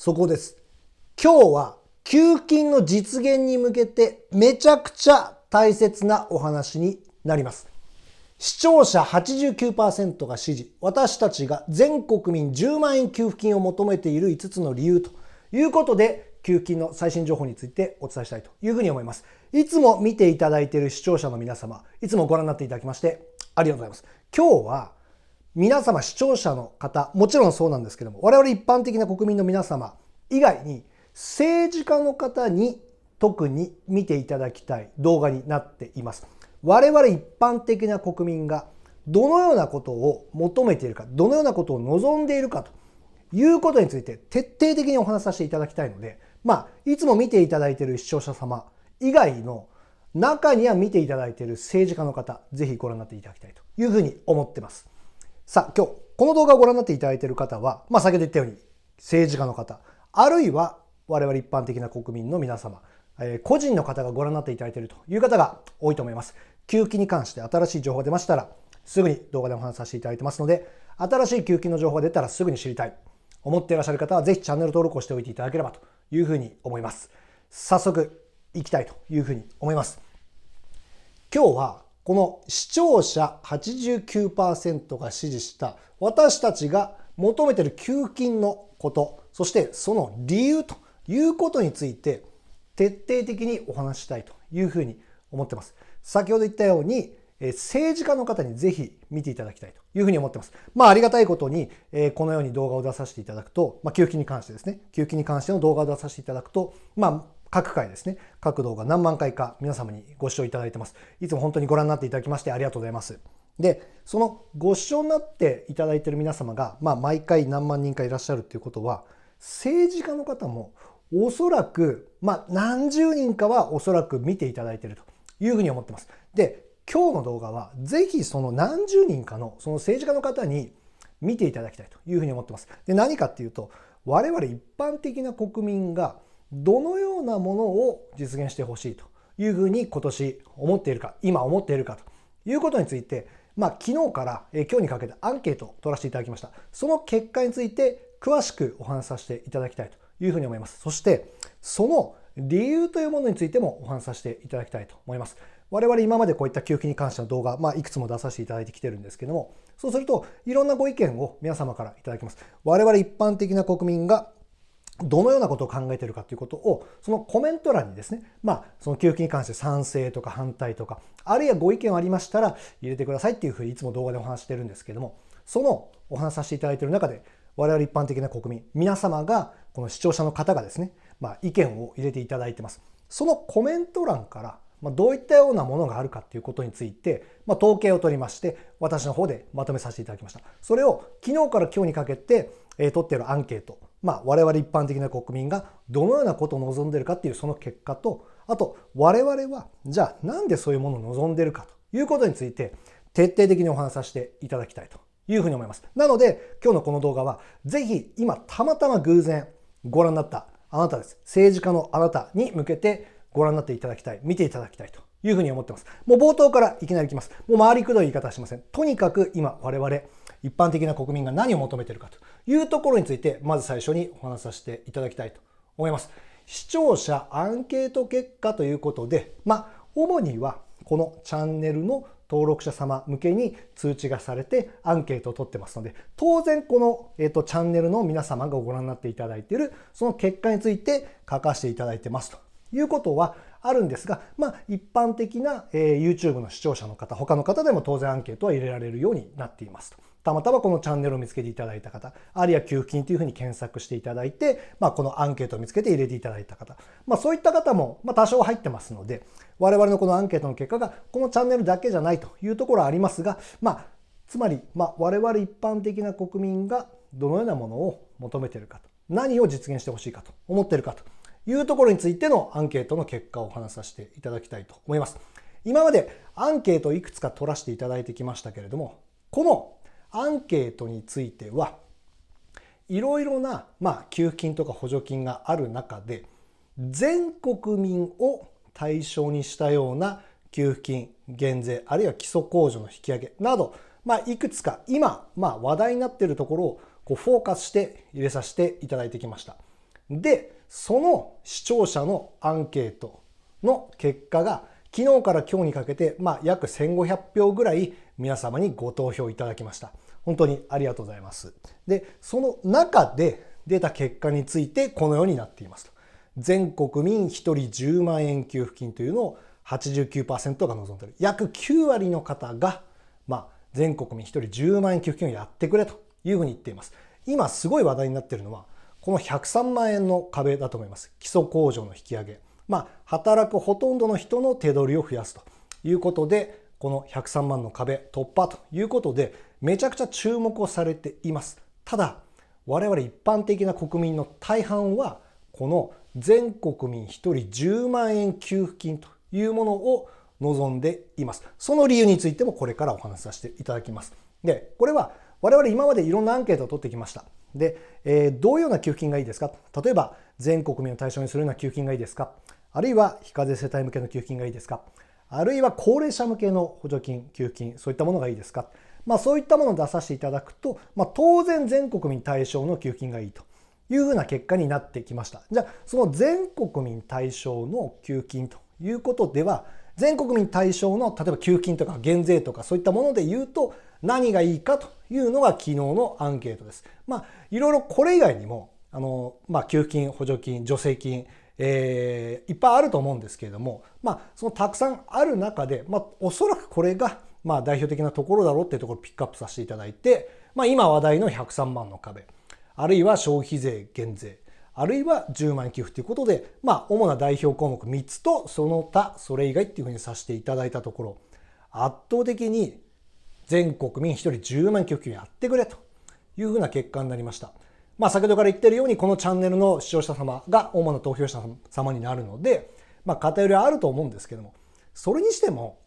そこです。今日は給付金の実現に向けてめちゃくちゃ大切なお話になります。視聴者 89% が支持、私たちが全国民10万円給付金を求めている5つの理由ということで、給付金の最新情報についてお伝えしたいというふうに思います。いつも見ていただいている視聴者の皆様、いつもご覧になっていただきましてありがとうございます。今日は皆様視聴者の方、もちろんそうなんですけども、我々一般的な国民の皆様以外に政治家の方に特に見ていただきたい動画になっています。我々一般的な国民がどのようなことを求めているか、どのようなことを望んでいるかということについて徹底的にお話しさせていただきたいので、いつも見ていただいている視聴者様以外の中には見ていただいている政治家の方、ぜひご覧になっていただきたいというふうに思ってます。さあ、今日この動画をご覧になっていただいている方は、先ほど言ったように政治家の方、あるいは我々一般的な国民の皆様、個人の方がご覧になっていただいているという方が多いと思います。給付金に関して新しい情報が出ましたら、すぐに動画でお話しさせていただいてますので、新しい給付金の情報が出たらすぐに知りたい、思っていらっしゃる方はぜひチャンネル登録をしておいていただければというふうに思います。早速いきたいというふうに思います。今日はこの視聴者 89% が支持した私たちが求めている給付金のこと、そしてその理由ということについて徹底的にお話ししたいというふうに思ってます。先ほど言ったように政治家の方にぜひ見ていただきたいというふうに思ってます。ありがたいことにこのように動画を出させていただくと、給付金に関してですね、給付金に関しての動画を出させていただくと、各回ですね、各動画何万回か皆様にご視聴いただいてます。いつも本当にご覧になっていただきましてありがとうございます。で、そのご視聴になっていただいている皆様が、毎回何万人かいらっしゃるということは、政治家の方もおそらく、何十人かはおそらく見ていただいているというふうに思ってます。で、今日の動画はぜひその何十人かのその政治家の方に見ていただきたいというふうに思ってます。で、何かっていうと、我々一般的な国民がどのようなものを実現してほしいというふうに今年思っているか、今思っているかということについて、昨日から今日にかけてアンケートを取らせていただきました。その結果について詳しくお話しさせていただきたいというふうに思います。そしてその理由というものについてもお話しさせていただきたいと思います。我々今までこういった給付金に関しての動画、いくつも出させていただいてきてるんですけども、そうするといろんなご意見を皆様からいただきます。我々一般的な国民がどのようなことを考えているかということを、そのコメント欄にですね、その給付金に関して賛成とか反対とか、あるいはご意見ありましたら入れてくださいっていうふうにいつも動画でお話してるんですけども、そのお話させていただいている中で、我々一般的な国民、皆様が、この視聴者の方がですね、意見を入れていただいてます。そのコメント欄から、どういったようなものがあるかということについて、統計を取りまして、私の方でまとめさせていただきました。それを昨日から今日にかけて、取っているアンケート、我々一般的な国民がどのようなことを望んでいるかっていうその結果と、あと我々はじゃあなんでそういうものを望んでいるかということについて徹底的にお話しさせていただきたいというふうに思います。なので今日のこの動画はぜひ今たまたま偶然ご覧になったあなたです。政治家のあなたに向けてご覧になっていただきたい、見ていただきたいというふうに思ってます。もう冒頭からいきなりいきます。もう回りくどい言い方はしません。とにかく今我々一般的な国民が何を求めているかというところについてまず最初にお話しさせていただきたいと思います。視聴者アンケート結果ということで、主にはこのチャンネルの登録者様向けに通知がされてアンケートを取ってますので、当然この、チャンネルの皆様がご覧になっていただいているその結果について書かせていただいてますということはあるんですが、一般的な、YouTube の視聴者の方、他の方でも当然アンケートは入れられるようになっていますと。たまたまこのチャンネルを見つけていただいた方、あるいは給付金というふうに検索していただいて、このアンケートを見つけて入れていただいた方、そういった方も多少入ってますので、我々のこのアンケートの結果がこのチャンネルだけじゃないというところはありますが、つまり、我々一般的な国民がどのようなものを求めているかと、何を実現してほしいかと思っているかというところについてのアンケートの結果をお話しさせていただきたいと思います。今までアンケートをいくつか取らせていただいてきましたけれども、このアンケートについてはいろいろな、給付金とか補助金がある中で、全国民を対象にしたような給付金減税、あるいは基礎控除の引き上げなど、いくつか今、話題になっているところをフォーカスして入れさせていただいてきました。で、その視聴者のアンケートの結果が昨日から今日にかけて、約1500票ぐらい皆様にご投票いただきました。本当にありがとうございます。で、その中で出た結果についてこのようになっていますと。全国民1人10万円給付金というのを 89% が望んでいる。約9割の方が、全国民1人10万円給付金をやってくれというふうに言っています。今すごい話題になっているのは、この103万円の壁だと思います。基礎控除の引き上げ。働くほとんどの人の手取りを増やすということで、この103万の壁突破ということで、めちゃくちゃ注目をされています。ただ、我々一般的な国民の大半は、この全国民1人10万円給付金というものを望んでいます。その理由についてもこれからお話しさせていただきます。で、これは我々今までいろんなアンケートを取ってきました。で、どういうような給付金がいいですか？例えば、全国民を対象にするような給付金がいいですか？あるいは非課税世帯向けの給付金がいいですか？あるいは高齢者向けの補助金、給付金、そういったものがいいですか？そういったものを出させていただくと、当然全国民対象の給付金がいいというふうな結果になってきました。じゃあ、その全国民対象の給付金ということでは、全国民対象の例えば給付金とか減税とかそういったもので言うと何がいいかというのが昨日のアンケートです。いろいろこれ以外にも給付金、補助金、助成金、いっぱいあると思うんですけれども、そのたくさんある中で、おそらくこれが代表的なところだろうっていうところをピックアップさせていただいて、今話題の103万の壁、あるいは消費税減税、あるいは10万円給付ということで、主な代表項目3つとその他、それ以外っていうふうにさせていただいたところ、圧倒的に全国民1人10万円給付金やってくれというふうな結果になりました。先ほどから言っているように、このチャンネルの視聴者様が主な投票者様になるので、偏りはあると思うんですけども、それにしても、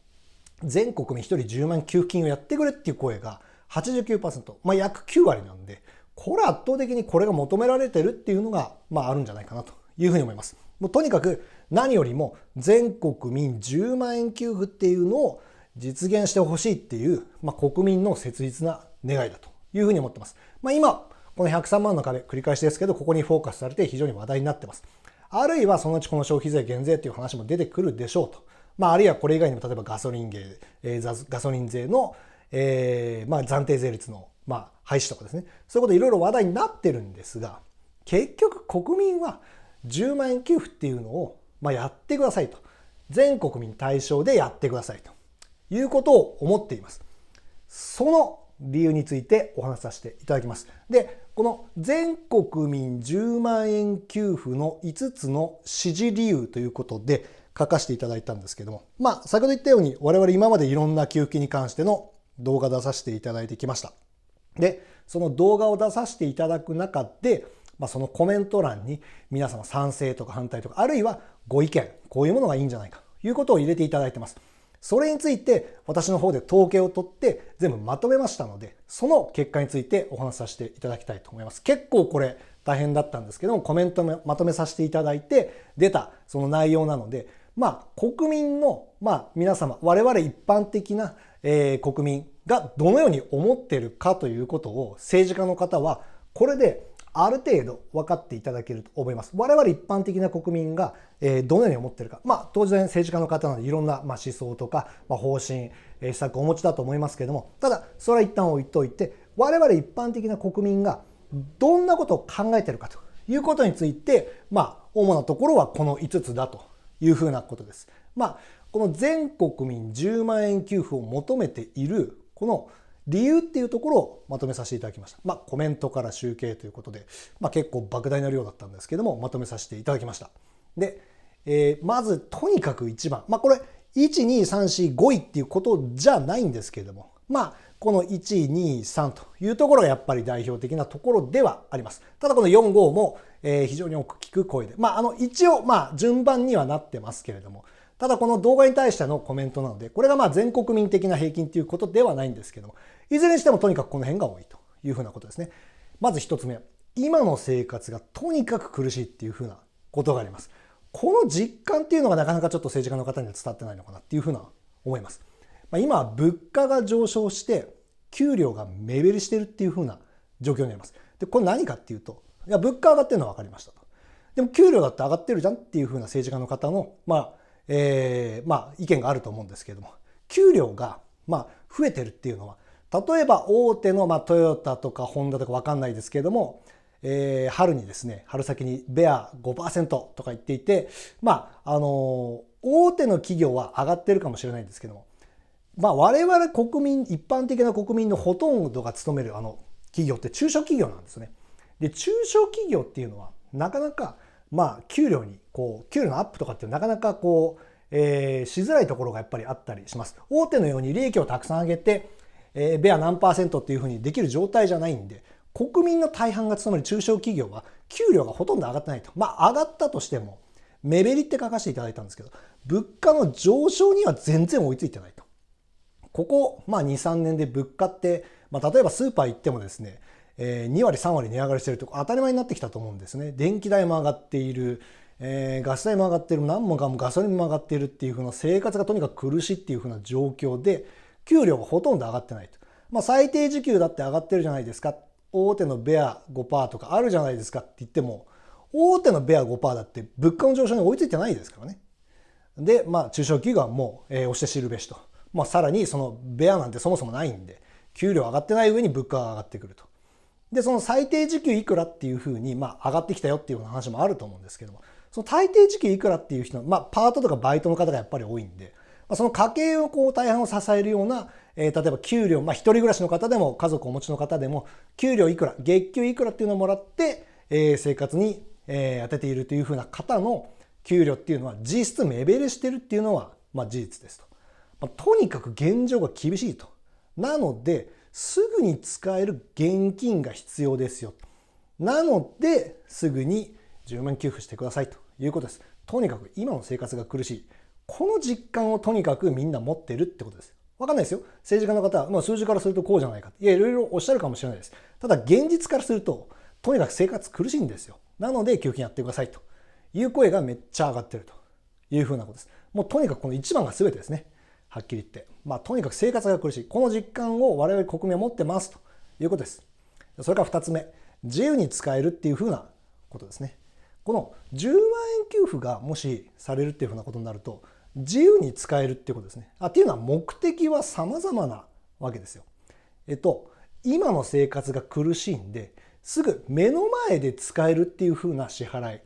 全国民1人10万円給付金をやってくれっていう声が 89%、約9割なんで、これは圧倒的にこれが求められてるっていうのが、あるんじゃないかなというふうに思います。もうとにかく何よりも全国民10万円給付っていうのを実現してほしいっていう、国民の切実な願いだというふうに思ってます。今、この103万の壁、繰り返しですけど、ここにフォーカスされて非常に話題になってます。あるいはそのうちこの消費税減税っていう話も出てくるでしょうと。あるいはこれ以外にも例えばガソリン税の、暫定税率の廃止とかですね。そういうこといろいろ話題になってるんですが、結局国民は10万円給付っていうのをやってくださいと。全国民対象でやってくださいということを思っています。その理由についてお話しさせていただきます。で、この全国民10万円給付の5つの支持理由ということで書かせていただいたんですけども、先ほど言ったように我々今までいろんな給付金に関しての動画出させていただいてきました。で、その動画を出させていただく中で、そのコメント欄に皆様賛成とか反対とか、あるいはご意見、こういうものがいいんじゃないかということを入れていただいてます。それについて私の方で統計を取って全部まとめましたので、その結果についてお話しさせていただきたいと思います。結構これ大変だったんですけども、コメントまとめさせていただいて出たその内容なので、国民の皆様、我々一般的な国民がどのように思っているかということを政治家の方はこれである程度分かっていただけると思います。我々一般的な国民がどのように思っているか。当然政治家の方なのでいろんな思想とか方針、施策をお持ちだと思いますけれども、ただそれは一旦置いといて、我々一般的な国民がどんなことを考えているかということについて、主なところはこの5つだというふうなことです。この全国民10万円給付を求めているこの理由っていうところをまとめさせていただきました。コメントから集計ということで、結構莫大な量だったんですけども、まとめさせていただきました。で、まずとにかく1番。これ、1、2、3、4、5位っていうことじゃないんですけれども、この1、2、3というところがやっぱり代表的なところではあります。ただこの4、5も非常に多く聞く声で、一応順番にはなってますけれども、ただこの動画に対してのコメントなので、これが全国民的な平均ということではないんですけども、いずれにしてもとにかくこの辺が多いというふうなことですね。まず一つ目、今の生活がとにかく苦しいっていうふうなことがあります。この実感っていうのがなかなかちょっと政治家の方には伝わってないのかなっていうふうな思います。今は物価が上昇して給料が目減りしてるっていうふうな状況になります。で、これ何かっていうと、物価上がってるのは分かりましたと。でも給料だって上がってるじゃんっていう風な政治家の方の、意見があると思うんですけれども、給料が増えてるっていうのは、例えば大手のトヨタとかホンダとか分かんないですけれども、春にですね、春先にベア 5% とか言っていて、大手の企業は上がってるかもしれないんですけども、我々国民、一般的な国民のほとんどが勤める企業って中小企業なんですね。で、中小企業っていうのはなかなか給料のアップとかってなかなかしづらいところがやっぱりあったりします。大手のように利益をたくさん上げて、ベア何%っていうふうにできる状態じゃないんで、国民の大半が勤める中小企業は給料がほとんど上がってないと。上がったとしても、目減りって書かせていただいたんですけど、物価の上昇には全然追いついてないと。ここ、2、3年で物価って、例えばスーパー行ってもですね、2割3割値上がりしてると当たり前になってきたと思うんですね。電気代も上がっている、ガス代も上がっている、何もかもガソリンも上がっているっていう風な生活がとにかく苦しいっていう風な状況で、給料がほとんど上がってないと。最低時給だって上がってるじゃないですか。大手のベア 5% とかあるじゃないですかって言っても、大手のベア 5% だって物価の上昇に追いついてないですからね。で、中小企業はもう、押して知るべしと。さらにそのベアなんてそもそもないんで、給料上がってない上に物価が上がってくると。で、その最低時給いくらっていうふうに、上がってきたよっていうような話もあると思うんですけども、その最低時給いくらっていう人は、パートとかバイトの方がやっぱり多いんで、その家計を大半を支えるような、例えば給料、一人暮らしの方でも家族をお持ちの方でも、給料いくら、月給いくらっていうのをもらって、生活に、当てているというふうな方の給料っていうのは実質目減りしてるっていうのは、事実ですと。とにかく現状が厳しいと。なので、すぐに使える現金が必要ですよ。なので、すぐに10万給付してくださいということです。とにかく今の生活が苦しい。この実感をとにかくみんな持ってるってことです。わかんないですよ。政治家の方は、数字からするとこうじゃないか。いや、いろいろおっしゃるかもしれないです。ただ、現実からすると、とにかく生活苦しいんですよ。なので、給付金やってくださいという声がめっちゃ上がってるというふうなことです。もうとにかくこの一番が全てですね。はっきり言って。とにかく生活が苦しい。この実感を我々国民は持ってますということです。それから2つ目。自由に使えるっていうふうなことですね。この10万円給付がもしされるっていうふうなことになると、自由に使えるっていうことですね。っていうのは目的は様々なわけですよ。今の生活が苦しいんで、すぐ目の前で使えるっていうふうな支払い。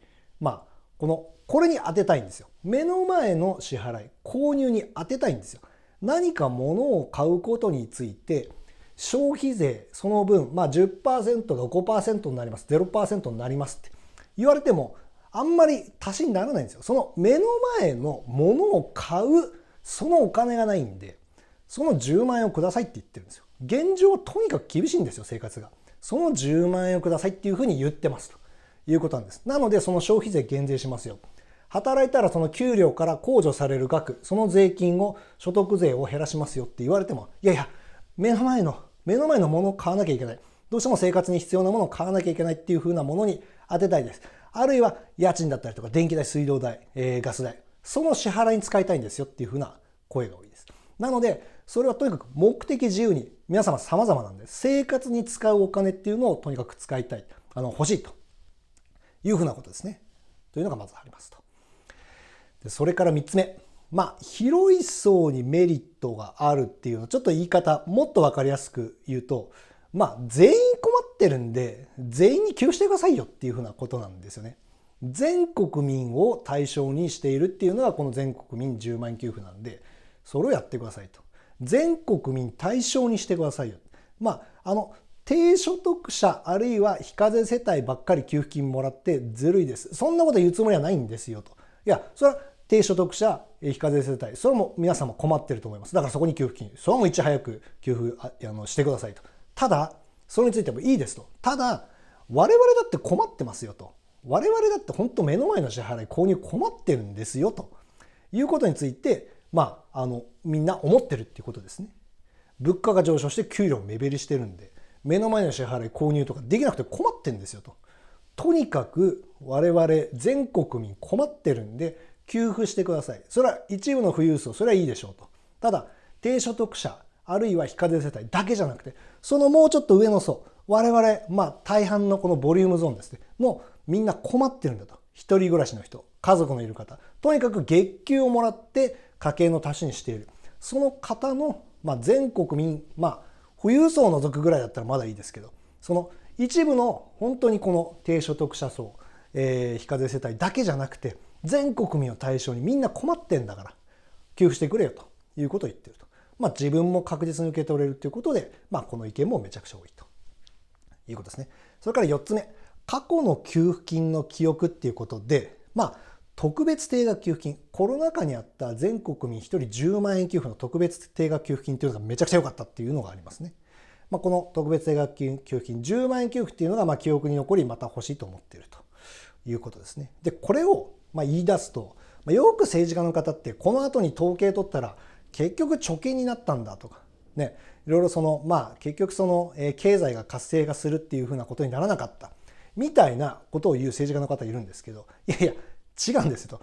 これに当てたいんですよ。目の前の支払い、購入に当てたいんですよ。何か物を買うことについて、消費税、その分、10% が 5% になります、0% になりますって言われても、あんまり足しにならないんですよ。その目の前の物を買う、そのお金がないんで、その10万円をくださいって言ってるんですよ。現状はとにかく厳しいんですよ、生活が。その10万円をくださいっていうふうに言ってますということなんです。なので、その消費税減税しますよ。働いたらその給料から控除される額、その税金を所得税を減らしますよって言われても、いやいや、目の前のものを買わなきゃいけない。どうしても生活に必要なものを買わなきゃいけないっていう風なものに当てたいです。あるいは家賃だったりとか電気代、水道代、ガス代、その支払いに使いたいんですよっていう風な声が多いです。なので、それはとにかく目的自由に皆様様々なんです。生活に使うお金っていうのをとにかく使いたい、欲しいという風なことですね。というのがまずありますと。それから3つ目。広い層にメリットがあるっていうのは、ちょっと言い方、もっとわかりやすく言うと、全員困ってるんで、全員に給付してくださいよっていうふうなことなんですよね。全国民を対象にしているっていうのが、この全国民10万円給付なんで、それをやってくださいと。全国民対象にしてくださいよ。低所得者あるいは非課税世帯ばっかり給付金もらってずるいです。そんなこと言うつもりはないんですよと。いや、それは低所得者、非課税世帯、それも皆様困ってると思います。だからそこに給付金、それもいち早く給付してくださいと。ただ、それについてもいいですと。ただ、我々だって困ってますよと。我々だって本当目の前の支払い、購入困ってるんですよということについて、みんな思ってるっていうことですね。物価が上昇して給料目減りしてるんで、目の前の支払い、購入とかできなくて困ってるんですよと。とにかく我々全国民困ってるんで給付してください。それは一部の富裕層、それはいいでしょうと。ただ、低所得者、あるいは非課税世帯だけじゃなくて、そのもうちょっと上の層、我々、大半のこのボリュームゾーンですね、もうみんな困ってるんだと。一人暮らしの人、家族のいる方、とにかく月給をもらって家計の足しにしている。その方の、全国民、富裕層を除くぐらいだったらまだいいですけど、その一部の本当にこの低所得者層、非課税世帯だけじゃなくて、全国民を対象にみんな困ってんだから給付してくれよということを言っていると。自分も確実に受け取れるということで、この意見もめちゃくちゃ多いということですね。それから4つ目、過去の給付金の記憶っていうことで、特別定額給付金、コロナ禍にあった全国民1人10万円給付の特別定額給付金っていうのがめちゃくちゃ良かったっていうのがありますね。この特別定額給付金10万円給付っていうのが記憶に残りまた欲しいと思っているということですね。で、これを言い出すと、よく政治家の方ってこの後に統計取ったら結局貯金になったんだとかね、いろいろ結局経済が活性化するっていうふうなことにならなかったみたいなことを言う政治家の方いるんですけど、いや違うんですよと。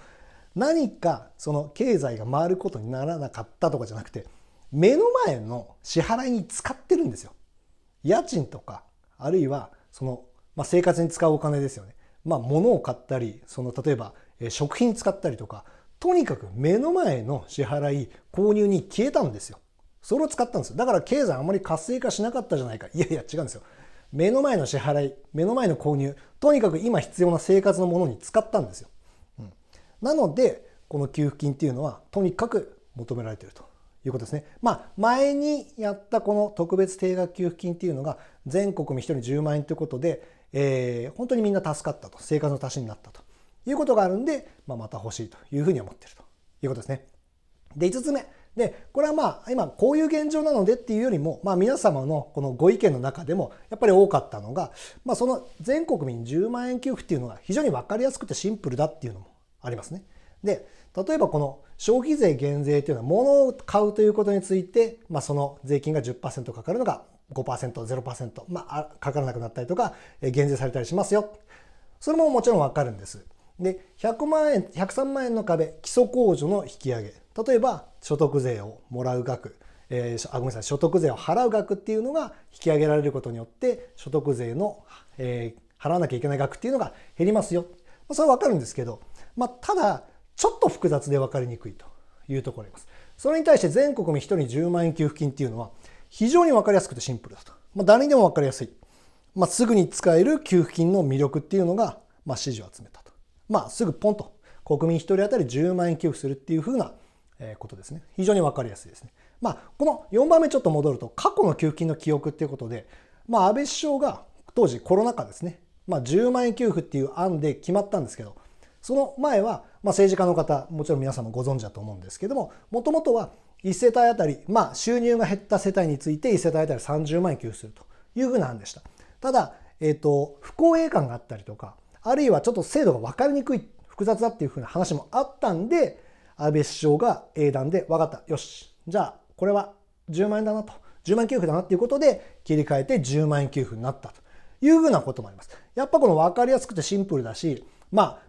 何か経済が回ることにならなかったとかじゃなくて、目の前の支払いに使ってるんですよ。家賃とか、あるいは生活に使うお金ですよね。物を買ったり、例えば食品使ったりとか、とにかく目の前の支払い、購入に消えたんですよ。それを使ったんですよ。だから経済あまり活性化しなかったじゃないか。いや違うんですよ。目の前の支払い、目の前の購入、とにかく今必要な生活のものに使ったんですよ。なので、この給付金っていうのはとにかく求められているということですね。前にやったこの特別定額給付金っていうのが全国民1人10万円ということで、本当にみんな助かったと、生活の足しになったということがあるんで、また欲しいというふうに思っているということですね。で、5つ目。で、これは今こういう現状なのでっていうよりも、皆様のこのご意見の中でもやっぱり多かったのが、その全国民10万円給付っていうのが非常に分かりやすくてシンプルだっていうのもありますね。で、例えばこの消費税減税というのは物を買うということについて、その税金が 10% かかるのが 5%、0%、かからなくなったりとか、減税されたりしますよ。それももちろんわかるんです。で、100万円、103万円の壁、基礎控除の引き上げ。例えば、所得税をもらう額、所得税を払う額っていうのが引き上げられることによって、所得税の、払わなきゃいけない額っていうのが減りますよ。それはわかるんですけど、ただ、ちょっと複雑で分かりにくいというところがあります。それに対して全国民1人10万円給付金っていうのは非常に分かりやすくてシンプルだと。誰にでも分かりやすい。すぐに使える給付金の魅力っていうのが支持を集めたと。すぐポンと国民1人当たり10万円給付するっていうふうなことですね。非常に分かりやすいですね。この4番目ちょっと戻ると、過去の給付金の記憶っていうことで、安倍首相が当時コロナ禍ですね。10万円給付っていう案で決まったんですけど、その前は、政治家の方、もちろん皆さんもご存知だと思うんですけども、もともとは1世帯あたり、収入が減った世帯について1世帯あたり30万円給付するというふうな案でした。ただ、不公平感があったりとか、あるいはちょっと制度が分かりにくい、複雑だっていうふうな話もあったんで、安倍首相が英断で分かった。よし。じゃあ、これは10万円だなと。10万円給付だなっていうことで切り替えて10万円給付になったというふうなこともあります。やっぱこの分かりやすくてシンプルだし、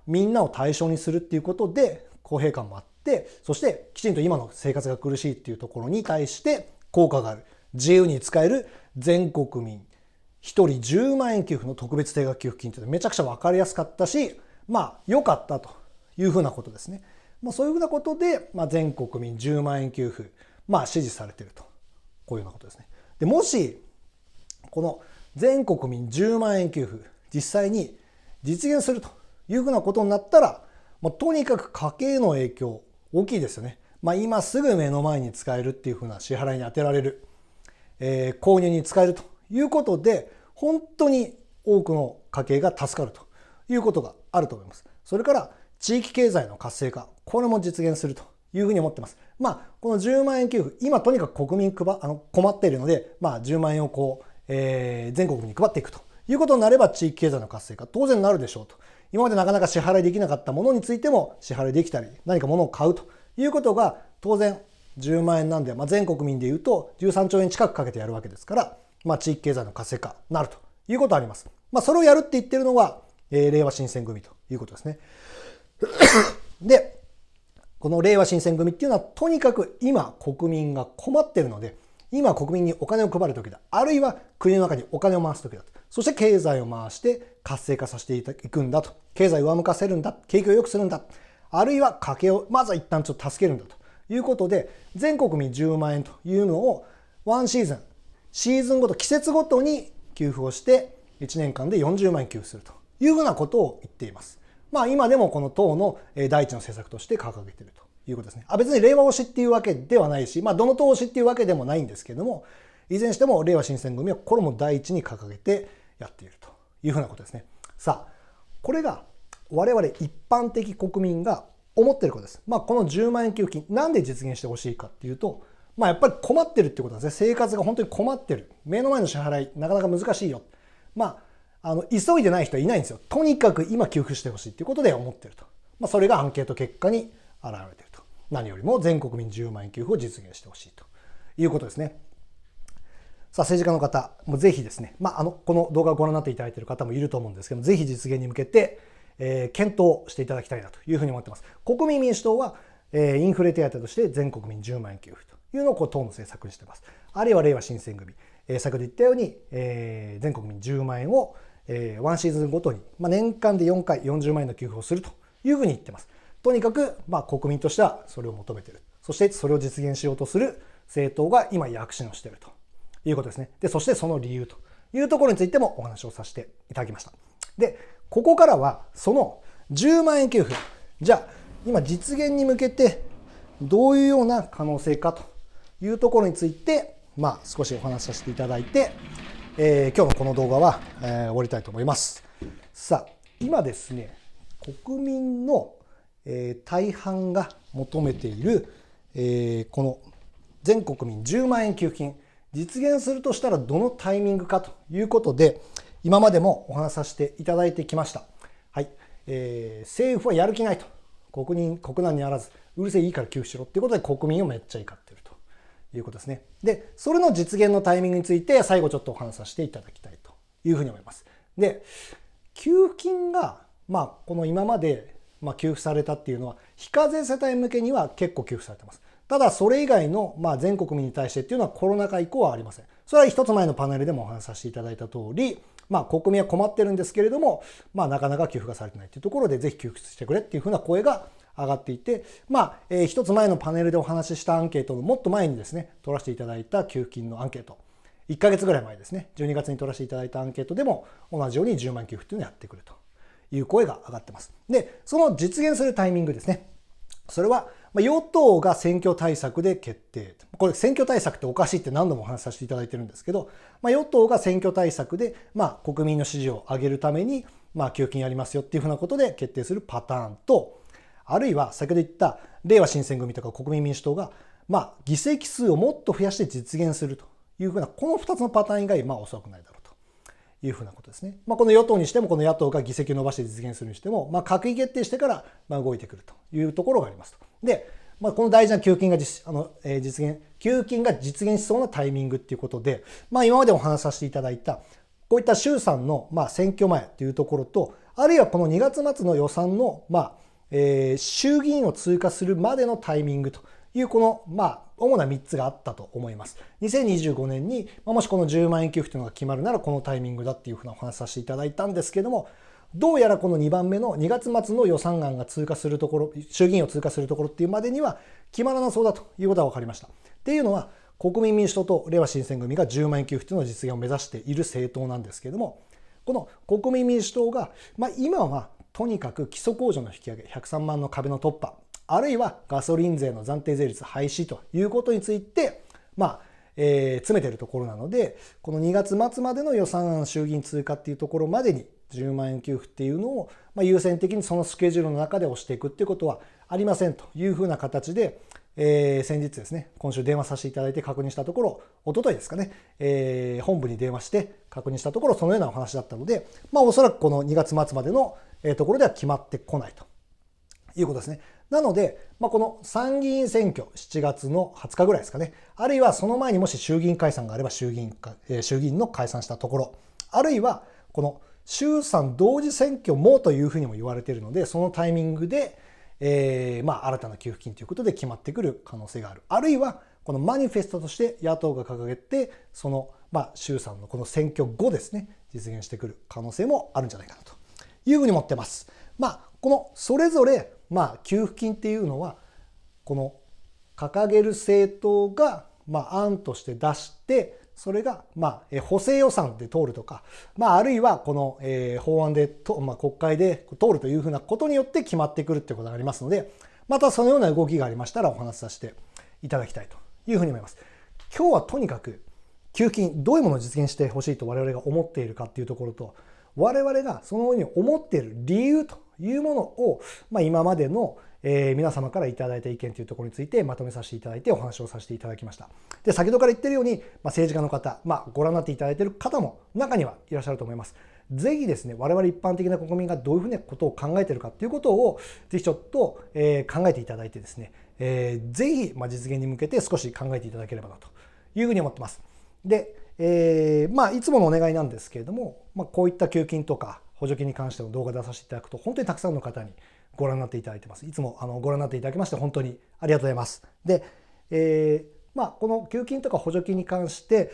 みんなを対象にするっていうことで公平感もあって、そしてきちんと今の生活が苦しいっていうところに対して効果がある。自由に使える全国民1人10万円給付の特別定額給付金ってめちゃくちゃ分かりやすかったし、良かったというふうなことですね。そういうふうなことで、全国民10万円給付、支持されていると。こういうようなことですね。で、もし、この全国民10万円給付、実際に実現するというふうなことになったら、とにかく家計の影響大きいですよね。今すぐ目の前に使えるっていうふうな支払いに充てられる、購入に使えるということで、本当に多くの家計が助かるということがあると思います。それから地域経済の活性化、これも実現するというふうに思ってます。この10万円給付、今とにかく国民困っているので、10万円を全国に配っていくということになれば地域経済の活性化当然なるでしょうと。今までなかなか支払いできなかったものについても支払いできたり、何か物を買うということが当然10万円なんで、全国民でいうと13兆円近くかけてやるわけですから、地域経済の活性化になるということがあります。それをやるって言ってるのが、令和新選組ということですね。で、この令和新選組っていうのはとにかく今国民が困っているので、今国民にお金を配るときだ。あるいは国の中にお金を回すときだ。そして経済を回して活性化させていくんだと。経済を上向かせるんだ。景気を良くするんだ。あるいは家計をまずは一旦ちょっと助けるんだということで、全国民10万円というのをワンシーズン、シーズンごと、季節ごとに給付をして1年間で40万円給付するというふうなことを言っています。今でもこの党の第一の政策として掲げているということですね。別に令和推しっていうわけではないし、どの党推しっていうわけでもないんですけれども、いずれにしても令和新選組はこれも第一に掲げてやっているというふうなことですね。さあ、これが我々一般的国民が思っていることです。この10万円給付金、なんで実現してほしいかっていうと、やっぱり困ってるってことなんですね。生活が本当に困ってる。目の前の支払い、なかなか難しいよ。急いでない人はいないんですよ。とにかく今給付してほしいということで思っていると。それがアンケート結果に現れていると。何よりも全国民10万円給付を実現してほしいということですね。さあ、政治家の方もぜひですね、この動画をご覧になっていただいている方もいると思うんですけども、ぜひ実現に向けて、検討していただきたいなというふうに思っています。国民民主党は、インフレ手当として全国民10万円給付というのを党の政策にしています。あるいは令和新選組、先ほど言ったように、全国民10万円をワンシーズンごとに、年間で4回40万円の給付をするというふうに言っています。とにかく、国民としてはそれを求めている。そしてそれを実現しようとする政党が今躍進をしているということですね。で、そしてその理由というところについてもお話をさせていただきました。で、ここからはその10万円給付、じゃあ今実現に向けてどういうような可能性かというところについて、少しお話しさせていただいて、今日のこの動画は、終わりたいと思います。さあ、今ですね、国民の、大半が求めている、この全国民10万円給付金、実現するとしたらどのタイミングかということで、今までもお話しさせていただいてきました。はい。政府はやる気ないと。国難にあらず、うるせえいいから給付しろっていうことで国民をめっちゃ怒っているということですね。で、それの実現のタイミングについて最後ちょっとお話しさせていただきたいというふうに思います。で、給付金が、この今まで、給付されたっていうのは、非課税世帯向けには結構給付されています。ただ、それ以外の、全国民に対してっていうのはコロナ禍以降はありません。それは一つ前のパネルでもお話しさせていただいた通り、国民は困ってるんですけれども、なかなか給付がされてないというところで、ぜひ給付してくれっていうふうな声が上がっていて、一つ前のパネルでお話ししたアンケートのもっと前にですね、取らせていただいた給付金のアンケート、1ヶ月ぐらい前ですね、12月に取らせていただいたアンケートでも同じように10万給付っていうのをやってくるという声が上がってます。で、その実現するタイミングですね。それは与党が選挙対策で決定。これ選挙対策っておかしいって何度もお話しさせていただいてるんですけど、与党が選挙対策で国民の支持を上げるために給付金やりますよっていうふうなことで決定するパターンと、あるいは先ほど言った令和新選組とか国民民主党が議席数をもっと増やして実現するというふうな、この2つのパターン以外おそらくないだろうというふうなことですね。この与党にしてもこの野党が議席を伸ばして実現するにしても、閣議決定してから動いてくるというところがありますと。で、この大事な給付金が給付金が実現しそうなタイミングっていうことで、今までお話しさせていただいたこういった衆参の選挙前というところと、あるいはこの2月末の予算の衆議院を通過するまでのタイミングというこの主な3つがあったと思います。2025年にもしこの10万円給付というのが決まるならこのタイミングだっていうふうなお話させていただいたんですけども、どうやらこの2番目の2月末の予算案が通過するところ、衆議院を通過するところっていうまでには決まらなそうだということが分かりました。っていうのは、国民民主党と令和新選組が10万円給付というのの実現を目指している政党なんですけれども、この国民民主党が、今はとにかく基礎控除の引き上げ、103万の壁の突破、あるいはガソリン税の暫定税率廃止ということについて、詰めているところなので、この2月末までの予算案衆議院通過っていうところまでに10万円給付っていうのを、優先的にそのスケジュールの中で押していくっていうことはありませんというふうな形で、先日ですね、今週電話させていただいて確認したところ、一昨日ですかね、本部に電話して確認したところ、そのようなお話だったので、おそらくこの2月末までのところでは決まってこないということですね。なので、この参議院選挙、7月の20日ぐらいですかね、あるいはその前にもし衆議院解散があれば衆議院の解散したところ、あるいはこの衆参同時選挙もというふうにも言われているので、そのタイミングで、新たな給付金ということで決まってくる可能性がある。あるいはこのマニフェストとして野党が掲げて、その衆参のこの選挙後ですね、実現してくる可能性もあるんじゃないかなというふうに思ってます。このそれぞれ給付金っていうのはこの掲げる政党が案として出して、それが補正予算で通るとか、あるいはこの法案で国会で通るというふうなことによって決まってくるってことがありますので、またそのような動きがありましたらお話しさせていただきたいというふうに思います。今日はとにかく給付金どういうものを実現してほしいと我々が思っているかっていうところと、我々がそのように思っている理由というものを、今までの皆様からいただいた意見というところについてまとめさせていただいてお話をさせていただきました。で、先ほどから言っているように、政治家の方、ご覧になっていただいている方も中にはいらっしゃると思います。ぜひですね、我々一般的な国民がどういうふうなことを考えているかということをぜひちょっと考えていただいてですね、ぜひ実現に向けて少し考えていただければなというふうに思ってます。で、いつものお願いなんですけれども、こういった給付金とか補助金に関しての動画出させていただくと本当にたくさんの方にご覧になっていただいてます。いつもご覧になっていただきまして本当にありがとうございます。で、この給付金とか補助金に関して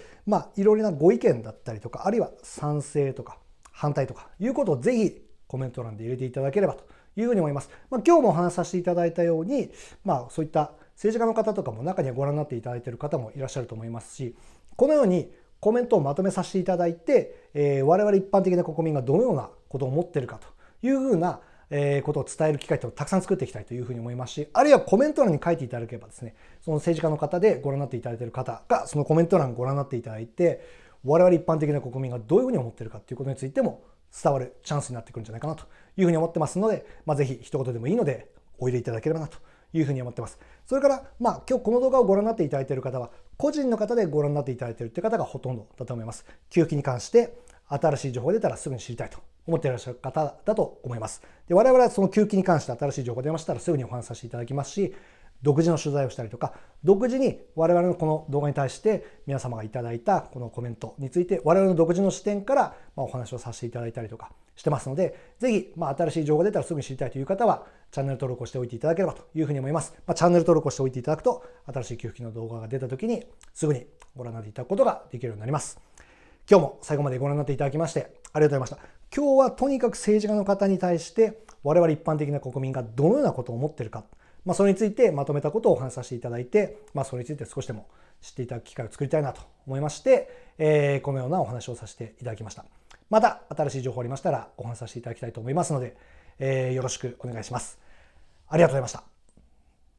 いろいろなご意見だったりとか、あるいは賛成とか反対とかいうことをぜひコメント欄で入れていただければというふうに思います。今日もお話しさせていただいたように、そういった政治家の方とかも中にはご覧になっていただいている方もいらっしゃると思いますし、このようにコメントをまとめさせていただいて、我々一般的な国民がどのようなことを思っているかというふうなことを伝える機会をたくさん作っていきたいというふうに思いますし、あるいはコメント欄に書いていただければですね、その政治家の方でご覧になっていただいている方がそのコメント欄をご覧になっていただいて、我々一般的な国民がどういうふうに思っているかということについても伝わるチャンスになってくるんじゃないかなというふうに思ってますので、ぜひ一言でもいいのでお入れいただければなというふうに思ってます。それから今日この動画をご覧になっていただいている方は個人の方でご覧になっていただいているという方がほとんどだと思います。給付金に関して新しい情報が出たらすぐに知りたいと思っていらっしゃる方だと思います。で、我々はその給付金に関して新しい情報が出ましたらすぐにお話しさせていただきますし、独自の取材をしたりとか、独自に我々のこの動画に対して皆様がいただいたこのコメントについて我々の独自の視点からお話をさせていただいたりとかしてますので、ぜひ新しい情報が出たらすぐに知りたいという方はチャンネル登録をしておいていただければというふうに思います。チャンネル登録をしておいていただくと新しい給付金の動画が出た時にすぐにご覧になっていただくことができるようになります。今日も最後までご覧になっていただきましてありがとうございました。今日はとにかく政治家の方に対して我々一般的な国民がどのようなことを思っているか、それについてまとめたことをお話しさせていただいて、それについて少しでも知っていただく機会を作りたいなと思いまして、このようなお話をさせていただきました。また新しい情報ありましたらお話しさせていただきたいと思いますので、よろしくお願いします。ありがとうございました。